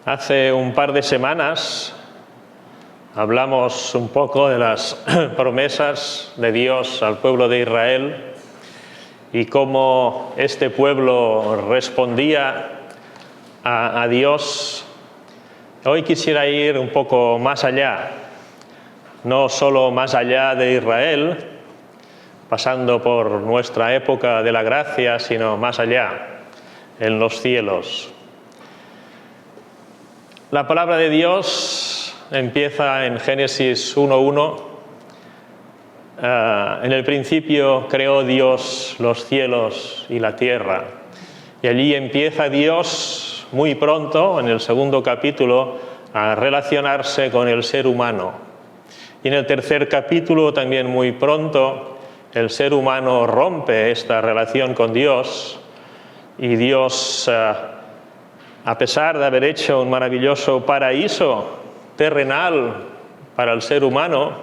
Hace un par de semanas hablamos un poco de las promesas de Dios al pueblo de Israel y cómo este pueblo respondía a Dios. Hoy quisiera ir un poco más allá, no solo más allá de Israel, pasando por nuestra época de la gracia, sino más allá, en los cielos. La palabra de Dios empieza en Génesis 1:1. En el principio creó Dios los cielos y la tierra. Y allí empieza Dios muy pronto, en el segundo capítulo, a relacionarse con el ser humano. Y en el tercer capítulo, también muy pronto, el ser humano rompe esta relación con Dios y Dios, a pesar de haber hecho un maravilloso paraíso terrenal para el ser humano,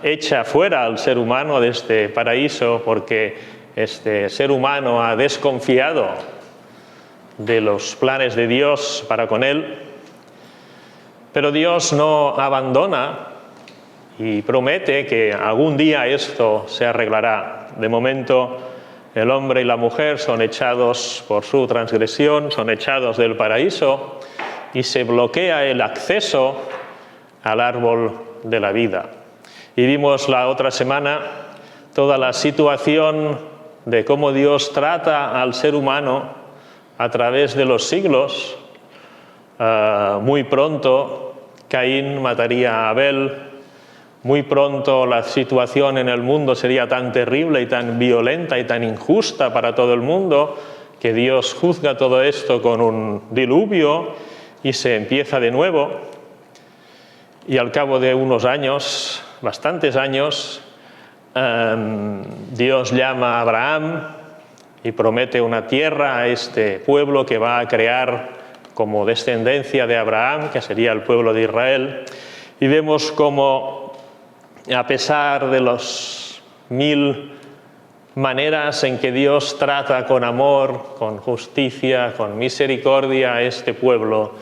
echa fuera al ser humano de este paraíso porque este ser humano ha desconfiado de los planes de Dios para con él. Pero Dios no abandona y promete que algún día esto se arreglará. De momento, el hombre y la mujer son echados por su transgresión, son echados del paraíso y se bloquea el acceso al árbol de la vida. Y vimos la otra semana toda la situación de cómo Dios trata al ser humano a través de los siglos. Muy pronto Caín mataría a Abel. Muy pronto la situación en el mundo sería tan terrible y tan violenta y tan injusta para todo el mundo que Dios juzga todo esto con un diluvio y se empieza de nuevo. Y al cabo de unos años, bastantes años, Dios llama a Abraham y promete una tierra a este pueblo que va a crear como descendencia de Abraham, que sería el pueblo de Israel. Y vemos cómo, a pesar de las 1000 maneras en que Dios trata con amor, con justicia, con misericordia a este pueblo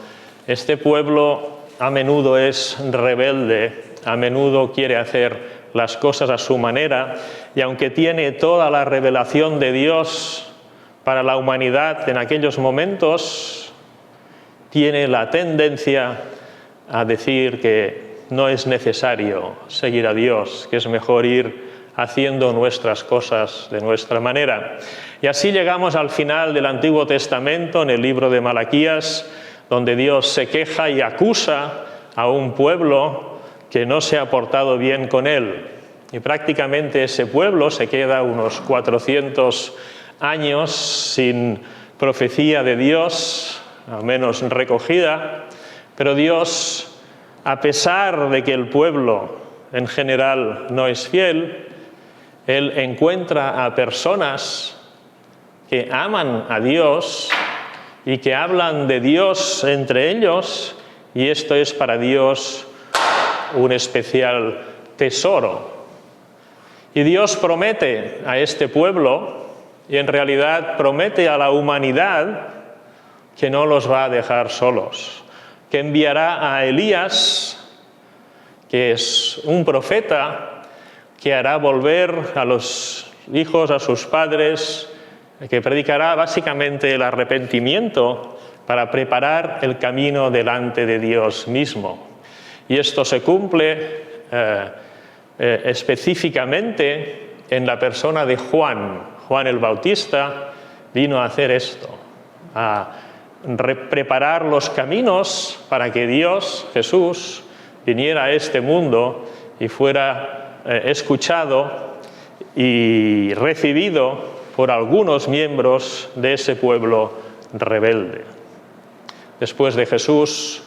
a menudo es rebelde, a menudo quiere hacer las cosas a su manera, y aunque tiene toda la revelación de Dios para la humanidad en aquellos momentos, tiene la tendencia a decir que no es necesario seguir a Dios, que es mejor ir haciendo nuestras cosas de nuestra manera. Y así llegamos al final del Antiguo Testamento, en el libro de Malaquías, donde Dios se queja y acusa a un pueblo que no se ha portado bien con él. Y prácticamente ese pueblo se queda unos 400 años sin profecía de Dios, al menos recogida, pero Dios, a pesar de que el pueblo en general no es fiel, Él encuentra a personas que aman a Dios y que hablan de Dios entre ellos, y esto es para Dios un especial tesoro. Y Dios promete a este pueblo, y en realidad promete a la humanidad, que no los va a dejar solos, que enviará a Elías, que es un profeta, que hará volver a los hijos a sus padres, que predicará básicamente el arrepentimiento para preparar el camino delante de Dios mismo. Y esto se cumple específicamente en la persona de Juan. Juan el Bautista vino a hacer esto, a preparar los caminos para que Dios, Jesús, viniera a este mundo y fuera escuchado y recibido por algunos miembros de ese pueblo rebelde. Después de Jesús,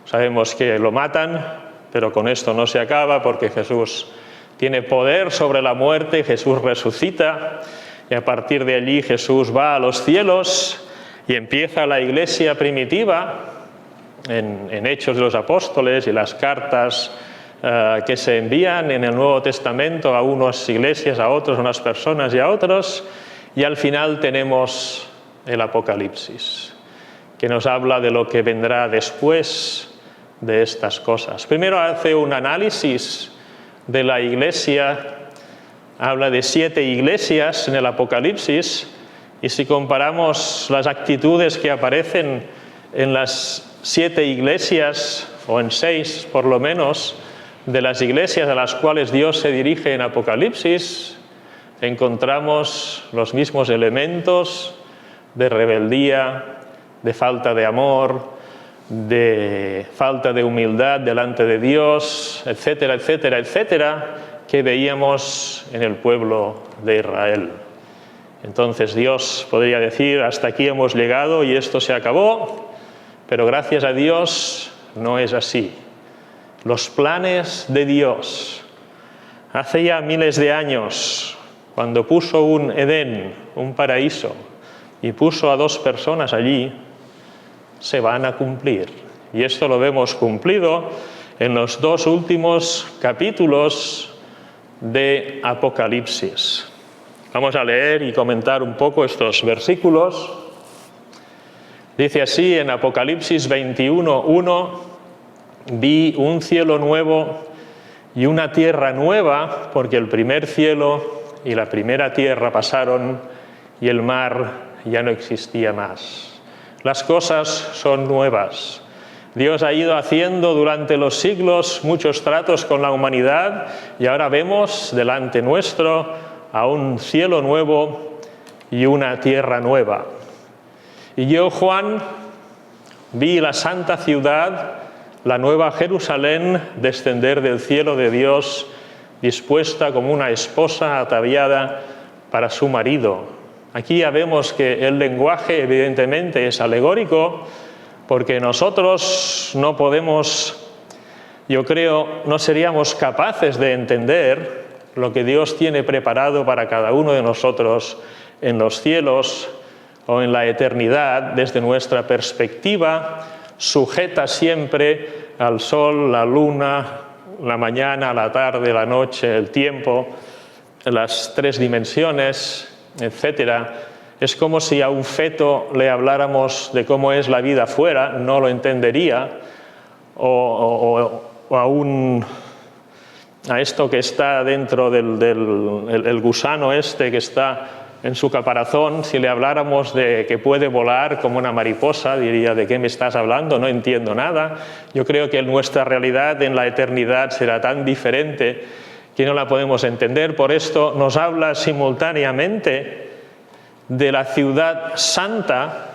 sabemos que lo matan, pero con esto no se acaba, porque Jesús tiene poder sobre la muerte, Jesús resucita, y a partir de allí Jesús va a los cielos y empieza la iglesia primitiva en Hechos de los Apóstoles y las cartas que se envían en el Nuevo Testamento a unas iglesias, a otros, a unas personas y a otros, y al final tenemos el Apocalipsis, que nos habla de lo que vendrá después de estas cosas. Primero hace un análisis de la Iglesia, habla de 7 iglesias en el Apocalipsis, y si comparamos las actitudes que aparecen en las 7 iglesias, o en 6 por lo menos, de las iglesias a las cuales Dios se dirige en Apocalipsis, encontramos los mismos elementos de rebeldía, de falta de amor, de falta de humildad delante de Dios, etcétera, etcétera, etcétera, que veíamos en el pueblo de Israel. Entonces Dios podría decir, hasta aquí hemos llegado y esto se acabó, pero gracias a Dios no es así. Los planes de Dios, hace ya miles de años, cuando puso un Edén, un paraíso, y puso a 2 personas allí, se van a cumplir. Y esto lo vemos cumplido en los 2 últimos capítulos de Apocalipsis. Vamos a leer y comentar un poco estos versículos. Dice así en Apocalipsis 21:1: vi un cielo nuevo y una tierra nueva, porque el primer cielo y la primera tierra pasaron y el mar ya no existía más. Las cosas son nuevas. Dios ha ido haciendo durante los siglos muchos tratos con la humanidad y ahora vemos delante nuestro a un cielo nuevo y una tierra nueva. Y yo, Juan, vi la santa ciudad, la nueva Jerusalén, descender del cielo de Dios, dispuesta como una esposa ataviada para su marido. Aquí ya vemos que el lenguaje evidentemente es alegórico, porque nosotros no podemos, yo creo, no seríamos capaces de entender lo que Dios tiene preparado para cada uno de nosotros en los cielos o en la eternidad desde nuestra perspectiva, sujeta siempre al sol, la luna, la mañana, la tarde, la noche, el tiempo, las 3 dimensiones, etcétera. Es como si a un feto le habláramos de cómo es la vida afuera, no lo entendería, o a esto que está dentro del gusano este que está en su caparazón, si le habláramos de que puede volar como una mariposa, diría, ¿de qué me estás hablando? No entiendo nada. Yo creo que nuestra realidad en la eternidad será tan diferente que no la podemos entender. Por esto nos habla simultáneamente de la ciudad santa,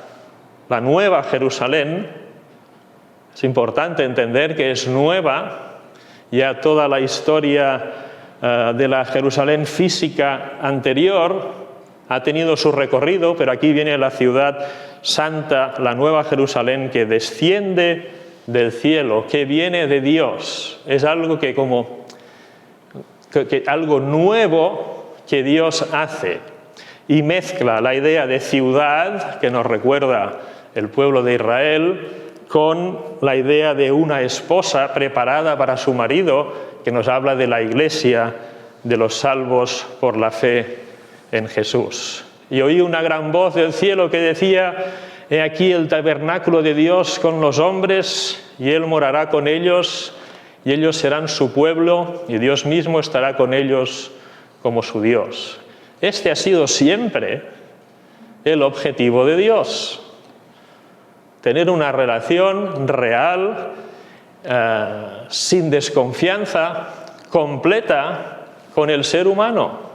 la nueva Jerusalén. Es importante entender que es nueva. Ya toda la historia de la Jerusalén física anterior ha tenido su recorrido, pero aquí viene la ciudad santa, la nueva Jerusalén, que desciende del cielo, que viene de Dios. Es algo que algo nuevo que Dios hace y mezcla la idea de ciudad, que nos recuerda el pueblo de Israel, con la idea de una esposa preparada para su marido, que nos habla de la iglesia, de los salvos por la fe en Jesús. Y oí una gran voz del cielo que decía: he aquí el tabernáculo de Dios con los hombres, y Él morará con ellos, y ellos serán su pueblo, y Dios mismo estará con ellos como su Dios. Este ha sido siempre el objetivo de Dios: tener una relación real, sin desconfianza, completa con el ser humano.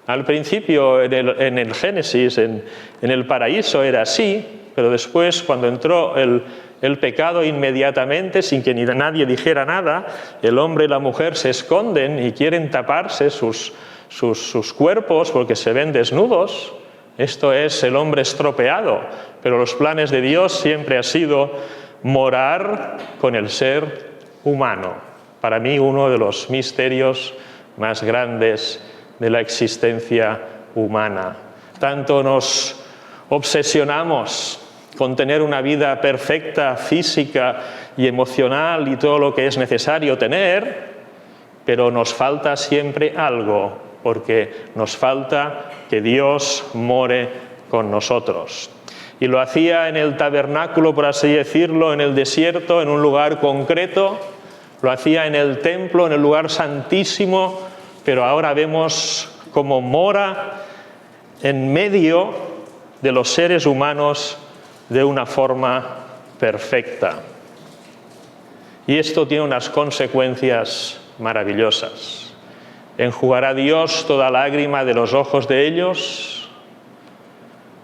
Al principio, en el Génesis, en el paraíso era así, pero después, cuando entró el pecado, inmediatamente, sin que nadie dijera nada, el hombre y la mujer se esconden y quieren taparse sus cuerpos porque se ven desnudos. Esto es el hombre estropeado, pero los planes de Dios siempre ha sido morar con el ser humano. Para mí, uno de los misterios más grandes de la existencia humana. Tanto nos obsesionamos con tener una vida perfecta, física y emocional y todo lo que es necesario tener, pero nos falta siempre algo, porque nos falta que Dios more con nosotros. y lo hacía en el tabernáculo, por así decirlo, en el desierto, en un lugar concreto, lo hacía en el templo, en el lugar santísimo, pero ahora vemos cómo mora en medio de los seres humanos de una forma perfecta. Y esto tiene unas consecuencias maravillosas. ¿Enjugará Dios toda lágrima de los ojos de ellos?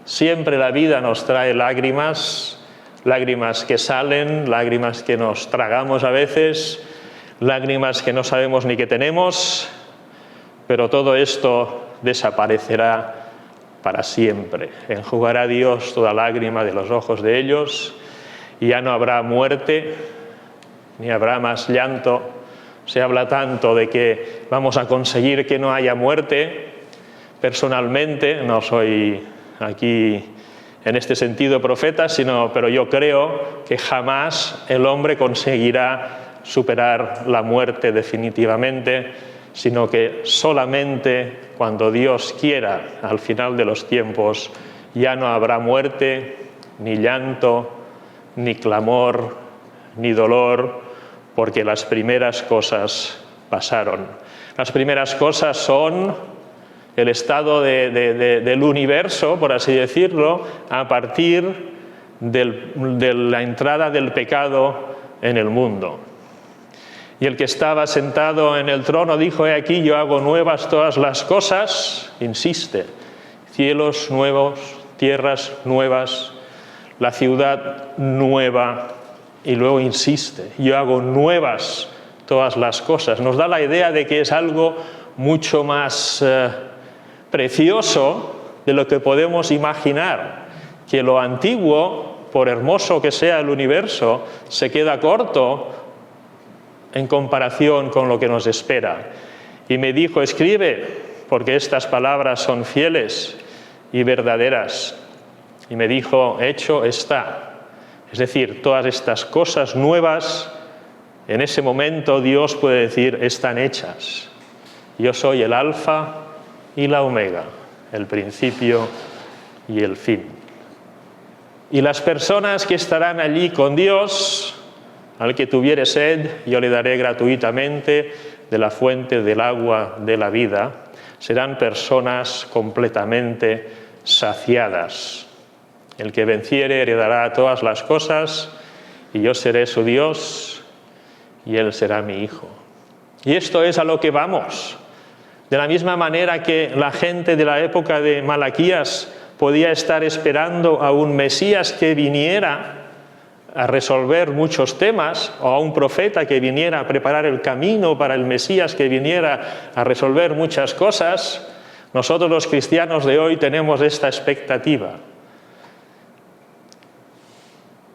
Siempre la vida nos trae lágrimas, lágrimas que salen, lágrimas que nos tragamos a veces, lágrimas que no sabemos ni que tenemos, pero todo esto desaparecerá para siempre. Enjugará Dios toda lágrima de los ojos de ellos y ya no habrá muerte, ni habrá más llanto. Se habla tanto de que vamos a conseguir que no haya muerte. Personalmente, no soy aquí en este sentido profeta, pero yo creo que jamás el hombre conseguirá superar la muerte definitivamente, sino que solamente cuando Dios quiera, al final de los tiempos, ya no habrá muerte, ni llanto, ni clamor, ni dolor, porque las primeras cosas pasaron. Las primeras cosas son el estado del universo, por así decirlo, a partir de la entrada del pecado en el mundo. Y el que estaba sentado en el trono dijo: he aquí, yo hago nuevas todas las cosas, insiste, cielos nuevos, tierras nuevas, la ciudad nueva, y luego insiste, yo hago nuevas todas las cosas. Nos da la idea de que es algo mucho más precioso de lo que podemos imaginar, que lo antiguo, por hermoso que sea el universo, se queda corto en comparación con lo que nos espera. Y me dijo: escribe, porque estas palabras son fieles y verdaderas. Y me dijo: hecho está. Es decir, todas estas cosas nuevas, en ese momento Dios puede decir: están hechas. Yo soy el alfa y la omega, el principio y el fin. Y las personas que estarán allí con Dios, al que tuviere sed, yo le daré gratuitamente de la fuente del agua de la vida, serán personas completamente saciadas. El que venciere heredará todas las cosas, y yo seré su Dios, y él será mi hijo. Y esto es a lo que vamos. De la misma manera que la gente de la época de Malaquías podía estar esperando a un Mesías que viniera a resolver muchos temas, o a un profeta que viniera a preparar el camino para el Mesías que viniera a resolver muchas cosas, nosotros los cristianos de hoy tenemos esta expectativa.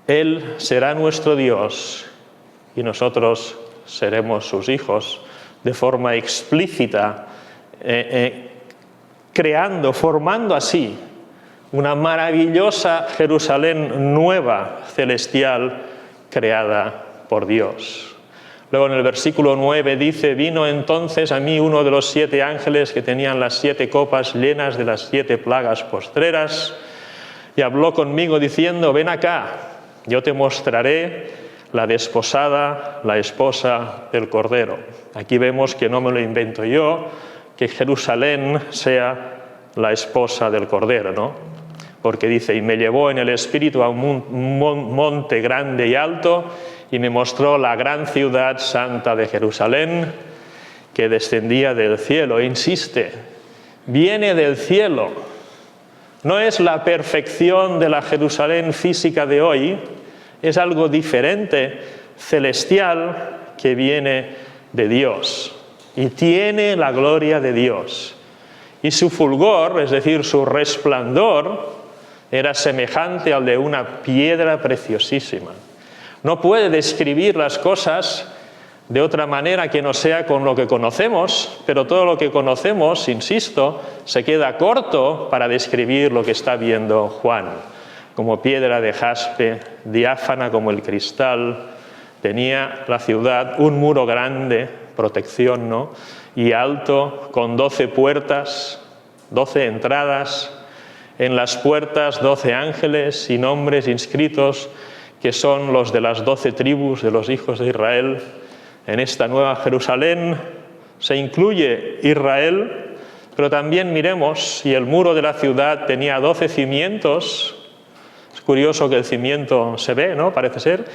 Él será nuestro Dios y nosotros seremos sus hijos, de forma explícita, creando, formando así una maravillosa Jerusalén nueva, celestial, creada por Dios. Luego en el versículo 9 dice: vino entonces a mí uno de los 7 ángeles que tenían las 7 copas llenas de las 7 plagas postreras, y habló conmigo diciendo: ven acá, yo te mostraré la desposada, la esposa del Cordero. Aquí vemos que no me lo invento yo, que Jerusalén sea la esposa del Cordero, ¿no? Porque dice: y me llevó en el espíritu a un monte grande y alto, y me mostró la gran ciudad santa de Jerusalén, que descendía del cielo. E insiste, viene del cielo. No es la perfección de la Jerusalén física de hoy, es algo diferente, celestial, que viene de Dios y tiene la gloria de Dios. Y su fulgor, es decir, su resplandor, era semejante al de una piedra preciosísima. No puede describir las cosas de otra manera que no sea con lo que conocemos, pero todo lo que conocemos, insisto, se queda corto para describir lo que está viendo Juan. Como piedra de jaspe, diáfana como el cristal, tenía la ciudad un muro grande, protección, ¿no?, y alto, con 12 puertas, 12 entradas, En las puertas 12 ángeles y nombres inscritos que son los de las 12 tribus de los hijos de Israel. En esta nueva Jerusalén se incluye Israel, pero también miremos, y el muro de la ciudad tenía 12 cimientos. Es curioso que el cimiento se ve, ¿no? Parece ser.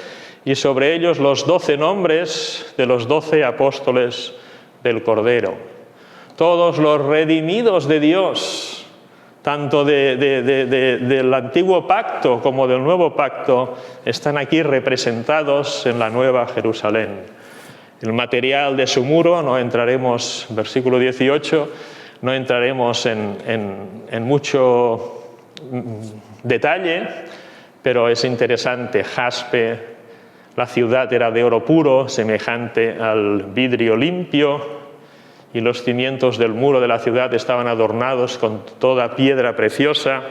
Y sobre ellos los 12 nombres de los 12 apóstoles del Cordero. Todos los redimidos de Dios, tanto del antiguo pacto como del nuevo pacto, están aquí representados en la nueva Jerusalén. El material de su muro, no entraremos, versículo 18, no entraremos en mucho detalle, pero es interesante. Jaspe, la ciudad era de oro puro, semejante al vidrio limpio, y los cimientos del muro de la ciudad estaban adornados con toda piedra preciosa.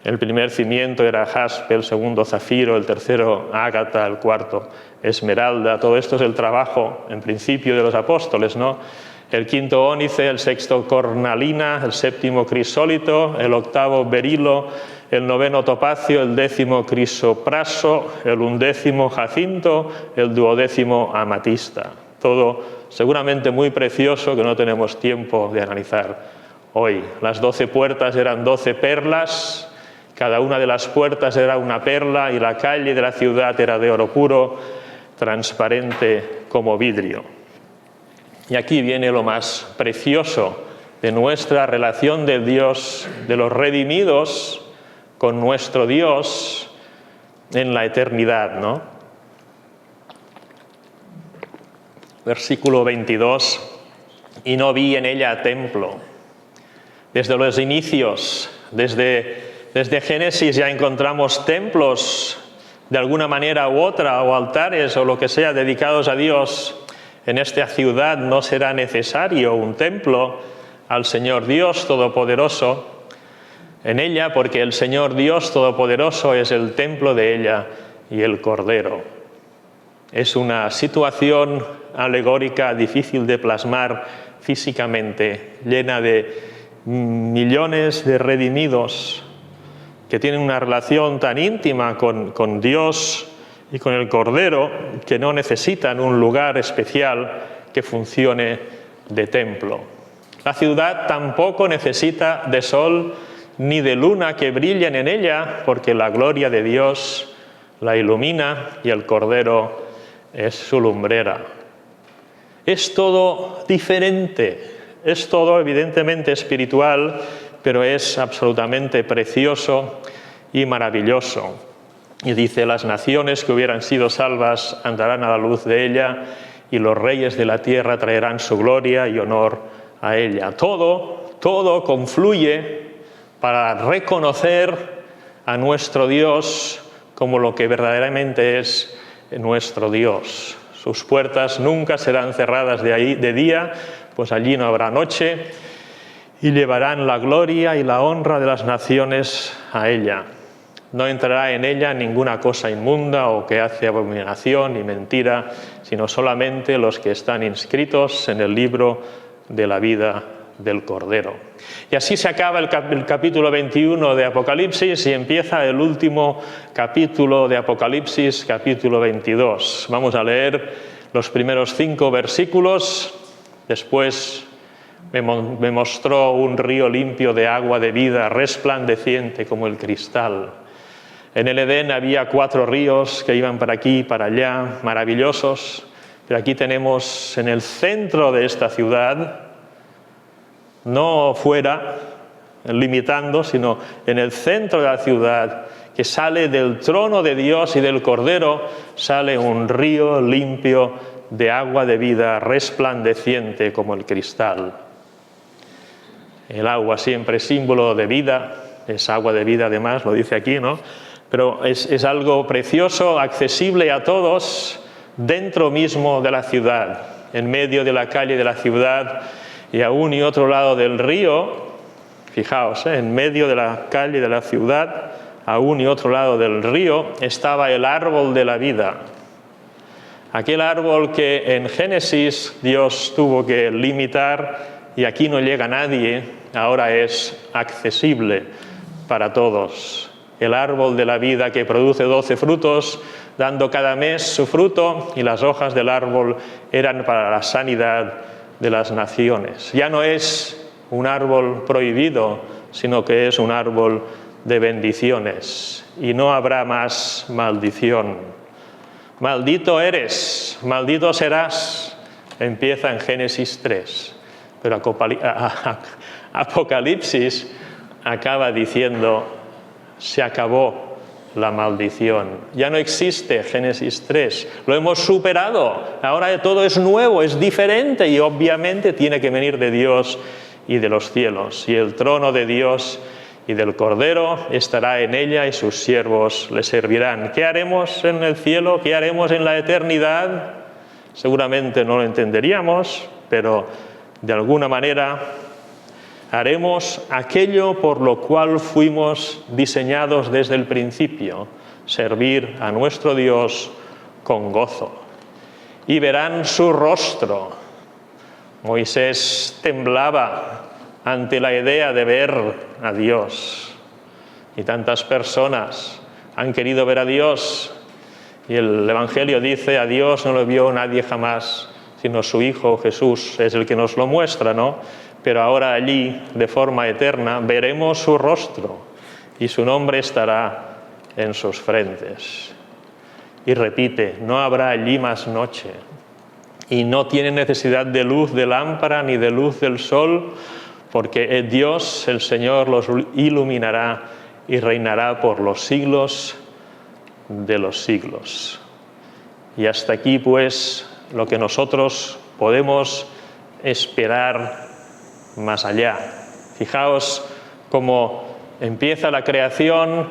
El primer cimiento era jaspe, el segundo zafiro, el tercero ágata, el cuarto esmeralda. Todo esto es el trabajo, en principio, de los apóstoles, ¿no? El quinto ónice, el sexto cornalina, el séptimo crisólito, el octavo berilo, el noveno topacio, el décimo crisopraso, el undécimo jacinto, el duodécimo amatista. Todo seguramente muy precioso que no tenemos tiempo de analizar hoy. Las 12 puertas eran 12 perlas, cada una de las puertas era una perla y la calle de la ciudad era de oro puro, transparente como vidrio. Y aquí viene lo más precioso de nuestra relación de Dios, de los redimidos con nuestro Dios en la eternidad, ¿no? Versículo 22, y no vi en ella templo. Desde los inicios, desde Génesis ya encontramos templos de alguna manera u otra, o altares o lo que sea dedicados a Dios. En esta ciudad no será necesario un templo al Señor Dios Todopoderoso en ella, porque el Señor Dios Todopoderoso es el templo de ella y el Cordero. Es una situación alegórica difícil de plasmar físicamente, llena de millones de redimidos que tienen una relación tan íntima con Dios y con el Cordero que no necesitan un lugar especial que funcione de templo. La ciudad tampoco necesita de sol ni de luna que brillen en ella, porque la gloria de Dios la ilumina y el Cordero es su lumbrera. Es todo diferente, es todo evidentemente espiritual, pero es absolutamente precioso y maravilloso. Y dice, las naciones que hubieran sido salvas andarán a la luz de ella, y los reyes de la tierra traerán su gloria y honor a ella. Todo confluye para reconocer a nuestro Dios como lo que verdaderamente es nuestro Dios. Sus puertas nunca serán cerradas de día, pues allí no habrá noche, y llevarán la gloria y la honra de las naciones a ella. No entrará en ella ninguna cosa inmunda o que hace abominación y mentira, sino solamente los que están inscritos en el libro de la vida del Cordero. Y así se acaba el capítulo 21 de Apocalipsis y empieza el último capítulo de Apocalipsis, capítulo 22. Vamos a leer los primeros 5 versículos. Después me mostró un río limpio de agua de vida, resplandeciente como el cristal. En el Edén había 4 ríos que iban para aquí y para allá, maravillosos. Pero aquí tenemos en el centro de esta ciudad, no fuera, limitando, sino en el centro de la ciudad, que sale del trono de Dios y del Cordero, sale un río limpio de agua de vida, resplandeciente como el cristal. El agua siempre es símbolo de vida, es agua de vida además, lo dice aquí, ¿no? Pero es algo precioso, accesible a todos, dentro mismo de la ciudad, en medio de la calle de la ciudad, y a un y otro lado del río. Fijaos, en medio de la calle de la ciudad, a un y otro lado del río, estaba el árbol de la vida. Aquel árbol que en Génesis Dios tuvo que limitar y aquí no llega nadie, ahora es accesible para todos. El árbol de la vida que produce 12 frutos, dando cada mes su fruto, y las hojas del árbol eran para la sanidad de las naciones. Ya no es un árbol prohibido, sino que es un árbol de bendiciones, y no habrá más maldición. Maldito eres, maldito serás, empieza en Génesis 3, pero Apocalipsis acaba diciendo: se acabó la maldición. Ya no existe Génesis 3, lo hemos superado, ahora todo es nuevo, es diferente, y obviamente tiene que venir de Dios y de los cielos, y el trono de Dios y del Cordero estará en ella, y sus siervos le servirán. ¿Qué haremos en el cielo? ¿Qué haremos en la eternidad? Seguramente no lo entenderíamos, pero de alguna manera haremos aquello por lo cual fuimos diseñados desde el principio: servir a nuestro Dios con gozo. Y verán su rostro. Moisés temblaba ante la idea de ver a Dios. Y tantas personas han querido ver a Dios. Y el Evangelio dice: a Dios no lo vio nadie jamás, sino su Hijo Jesús es el que nos lo muestra, ¿no? Pero ahora allí, de forma eterna, veremos su rostro, y su nombre estará en sus frentes. Y repite: no habrá allí más noche, y no tiene necesidad de luz de lámpara ni de luz del sol, porque Dios, el Señor, los iluminará y reinará por los siglos de los siglos. Y hasta aquí, pues, lo que nosotros podemos esperar más allá. Fijaos cómo empieza la creación,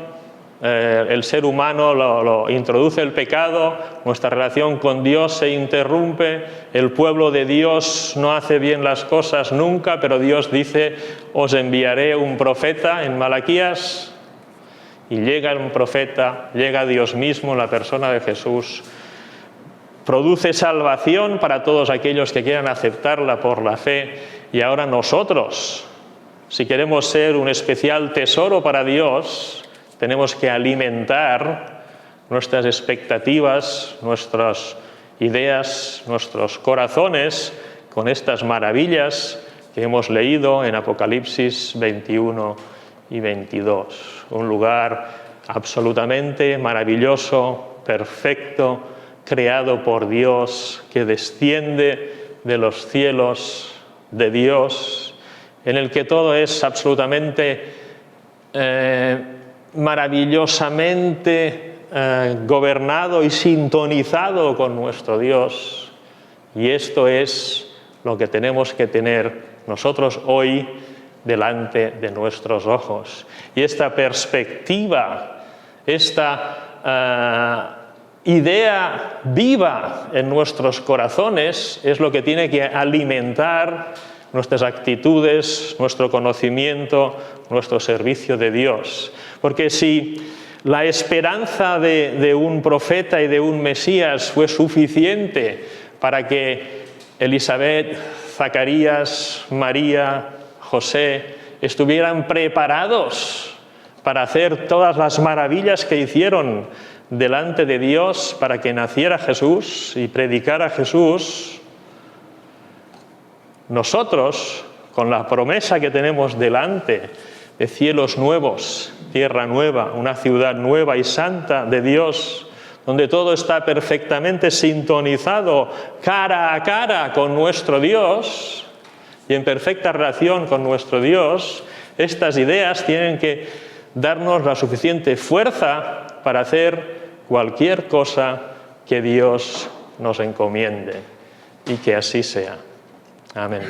el ser humano lo introduce el pecado, nuestra relación con Dios se interrumpe, el pueblo de Dios no hace bien las cosas nunca, pero Dios dice: os enviaré un profeta, en Malaquías, y llega un profeta, llega Dios mismo en la persona de Jesús, produce salvación para todos aquellos que quieran aceptarla por la fe, y ahora nosotros, si queremos ser un especial tesoro para Dios, tenemos que alimentar nuestras expectativas, nuestras ideas, nuestros corazones con estas maravillas que hemos leído en Apocalipsis 21 y 22. Un lugar absolutamente maravilloso, perfecto, creado por Dios, que desciende de los cielos de Dios, en el que todo es absolutamente maravillosamente gobernado y sintonizado con nuestro Dios. Y esto es lo que tenemos que tener nosotros hoy delante de nuestros ojos. Y esta perspectiva, esta idea viva en nuestros corazones es lo que tiene que alimentar nuestras actitudes, nuestro conocimiento, nuestro servicio de Dios. Porque si la esperanza de un profeta y de un Mesías fue suficiente para que Elizabeth, Zacarías, María, José estuvieran preparados para hacer todas las maravillas que hicieron delante de Dios para que naciera Jesús y predicara Jesús, nosotros, con la promesa que tenemos delante de cielos nuevos, tierra nueva, una ciudad nueva y santa de Dios, donde todo está perfectamente sintonizado cara a cara con nuestro Dios y en perfecta relación con nuestro Dios, estas ideas tienen que darnos la suficiente fuerza para hacer cualquier cosa que Dios nos encomiende, y que así sea. Amén.